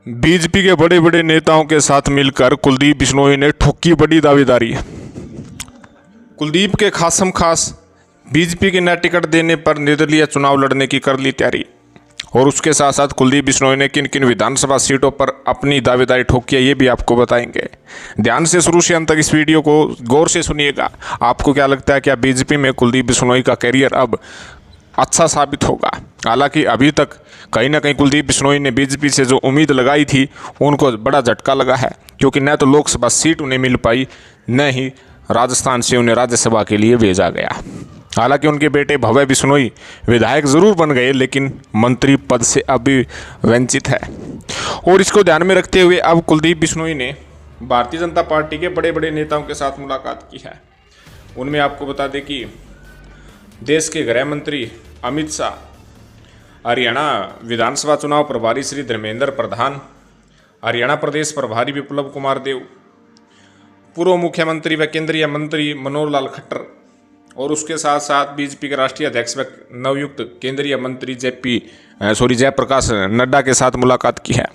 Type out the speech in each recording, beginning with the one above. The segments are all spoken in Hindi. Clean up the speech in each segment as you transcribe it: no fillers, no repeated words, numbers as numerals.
बीजेपी के बड़े बड़े नेताओं के साथ मिलकर कुलदीप बिश्नोई ने ठोकी बड़ी दावेदारी। कुलदीप के खासम खास बीजेपी के नया टिकट देने पर निर्दलीय चुनाव लड़ने की कर ली तैयारी। और उसके साथ साथ कुलदीप बिश्नोई ने किन किन विधानसभा सीटों पर अपनी दावेदारी ठोकी है ये भी आपको बताएंगे। ध्यान से शुरू से अंत तक इस वीडियो को गौर से सुनिएगा। आपको क्या लगता है, क्या बीजेपी में कुलदीप बिश्नोई का करियर अब अच्छा साबित होगा? हालांकि अभी तक कहीं ना कहीं कुलदीप बिश्नोई ने बीजेपी से जो उम्मीद लगाई थी उनको बड़ा झटका लगा है, क्योंकि न तो लोकसभा सीट उन्हें मिल पाई, न ही राजस्थान से उन्हें राज्यसभा के लिए भेजा गया। हालांकि उनके बेटे भव्य बिश्नोई विधायक जरूर बन गए, लेकिन मंत्री पद से अभी वंचित है। और इसको ध्यान में रखते हुए अब कुलदीप बिश्नोई ने भारतीय जनता पार्टी के बड़े बड़े नेताओं के साथ मुलाकात की है। उनमें आपको बता दें कि देश के गृह मंत्री अमित शाह, हरियाणा विधानसभा चुनाव प्रभारी श्री धर्मेंद्र प्रधान, हरियाणा प्रदेश प्रभारी विप्लव कुमार देव, पूर्व मुख्यमंत्री व केंद्रीय मंत्री मनोहर लाल खट्टर और उसके साथ साथ बीजेपी के राष्ट्रीय अध्यक्ष व नवयुक्त केंद्रीय मंत्री जयप्रकाश नड्डा के साथ मुलाकात की है।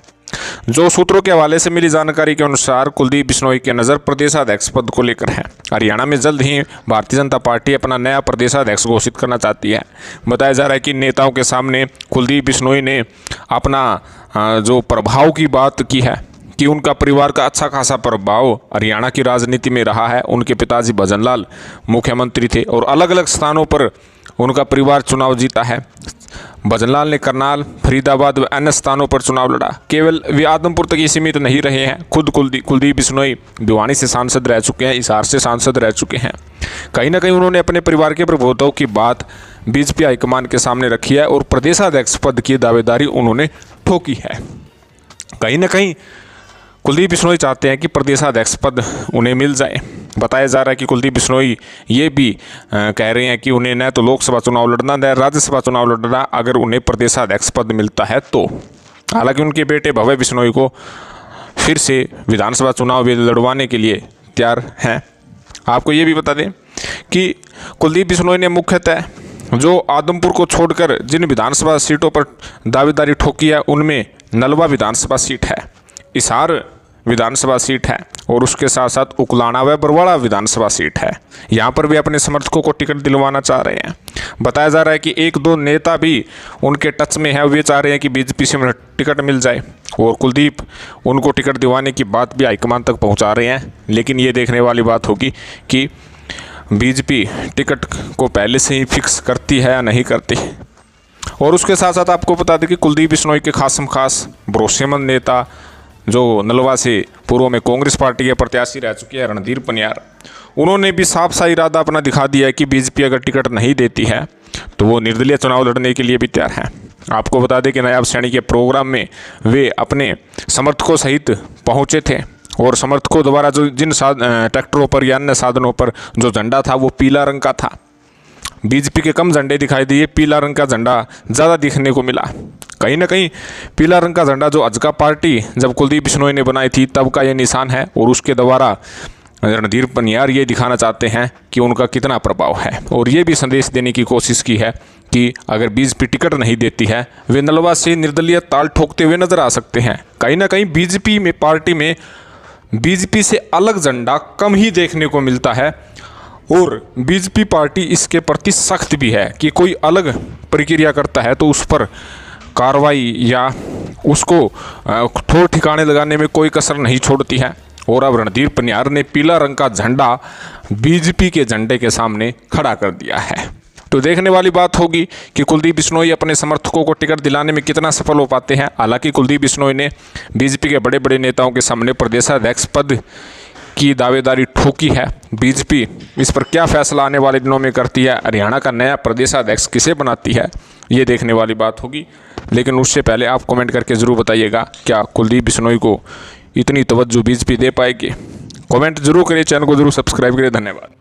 जो सूत्रों के हवाले से मिली जानकारी के अनुसार कुलदीप बिश्नोई के नज़र प्रदेशाध्यक्ष पद को लेकर है। हरियाणा में जल्द ही भारतीय जनता पार्टी अपना नया प्रदेशाध्यक्ष घोषित करना चाहती है। बताया जा रहा है कि नेताओं के सामने कुलदीप बिश्नोई ने अपना जो प्रभाव की बात की है कि उनका परिवार का अच्छा खासा प्रभाव हरियाणा की राजनीति में रहा है। उनके पिताजी भजनलाल मुख्यमंत्री थे और अलग अलग स्थानों पर उनका परिवार चुनाव जीता है। भजनलाल ने करनाल, फरीदाबाद व अन्य स्थानों पर चुनाव लड़ा। केवल वे आदमपुर तक ही सीमित नहीं रहे हैं। खुद कुलदीप बिश्नोई भिवानी से सांसद रह चुके हैं, हिसार से सांसद रह चुके हैं। कहीं ना कहीं उन्होंने अपने परिवार के प्रभुत्व की बात बीजेपी हाईकमान के सामने रखी है और प्रदेशाध्यक्ष पद की दावेदारी उन्होंने ठोकी है। कहीं ना कहीं कुलदीप बिश्नोई चाहते हैं कि प्रदेशाध्यक्ष पद उन्हें मिल जाए। बताया जा रहा है कि कुलदीप बिश्नोई ये भी कह रहे हैं कि उन्हें न तो लोकसभा चुनाव लड़ना न राज्यसभा चुनाव लड़ना, अगर उन्हें प्रदेशाध्यक्ष पद मिलता है तो। हालांकि उनके बेटे भव्य बिश्नोई को फिर से विधानसभा चुनाव भी लड़वाने के लिए तैयार हैं। आपको ये भी बता दें कि कुलदीप बिश्नोई ने मुख्यतः जो आदमपुर को छोड़कर जिन विधानसभा सीटों पर दावेदारी ठोकी है उनमें नलवा विधानसभा सीट है, हिसार विधानसभा सीट है और उसके साथ साथ उकलाना व बरवाड़ा विधानसभा सीट है। यहाँ पर भी अपने समर्थकों को टिकट दिलवाना चाह रहे हैं। बताया जा रहा है कि एक दो नेता भी उनके टच में है, वे चाह रहे हैं कि बीजेपी से उन्हें टिकट मिल जाए और कुलदीप उनको टिकट दिलवाने की बात भी हाईकमान तक पहुँचा रहे हैं। लेकिन ये देखने वाली बात होगी कि बीजेपी टिकट को पहले से ही फिक्स करती है या नहीं करती। और उसके साथ साथ आपको बता दें कि कुलदीप बिश्नोई के खासम खास भरोसेमंद नेता जो नलवा से पूर्व में कांग्रेस पार्टी के प्रत्याशी रह चुके हैं रणधीर पनियार, उन्होंने भी साफ सा इरादा अपना दिखा दिया है कि बीजेपी अगर टिकट नहीं देती है तो वो निर्दलीय चुनाव लड़ने के लिए भी तैयार हैं। आपको बता दें कि नायब सैनी के प्रोग्राम में वे अपने समर्थकों सहित पहुंचे थे और समर्थकों द्वारा जो जिन ट्रैक्टरों पर या अन्य साधनों पर जो झंडा था वो पीला रंग का था। बीजेपी के कम झंडे दिखाई दिए, पीला रंग का झंडा ज़्यादा दिखने को मिला। कहीं ना कहीं पीला रंग का झंडा जो अजका पार्टी जब कुलदीप बिश्नोई ने बनाई थी तब का ये निशान है और उसके द्वारा रणधीर पनियार ये दिखाना चाहते हैं कि उनका कितना प्रभाव है। और ये भी संदेश देने की कोशिश की है कि अगर बीजेपी टिकट नहीं देती है वे नलवा से निर्दलीय ताल ठोकते हुए नजर आ सकते हैं। कहीं ना कहीं बीजेपी में पार्टी में बीजेपी से अलग झंडा कम ही देखने को मिलता है और बीजेपी पार्टी इसके प्रति सख्त भी है कि कोई अलग प्रक्रिया करता है तो उस पर कार्रवाई या उसको ठोर ठिकाने लगाने में कोई कसर नहीं छोड़ती है। और अब रणधीर पनियार ने पीला रंग का झंडा बीजेपी के झंडे के सामने खड़ा कर दिया है। तो देखने वाली बात होगी कि कुलदीप बिश्नोई अपने समर्थकों को टिकट दिलाने में कितना सफल हो पाते हैं। हालांकि कुलदीप बिश्नोई ने बीजेपी के बड़े बड़े नेताओं के सामने प्रदेशाध्यक्ष पद की दावेदारी ठोकी है। बीजेपी इस पर क्या फैसला आने वाले दिनों में करती है, हरियाणा का नया प्रदेशाध्यक्ष किसे बनाती है, ये देखने वाली बात होगी। लेकिन उससे पहले आप कमेंट करके ज़रूर बताइएगा, क्या कुलदीप बिश्नोई को इतनी तवज्जो बीजेपी दे पाएगी? कमेंट जरूर करिए, चैनल को जरूर सब्सक्राइब करिए। धन्यवाद।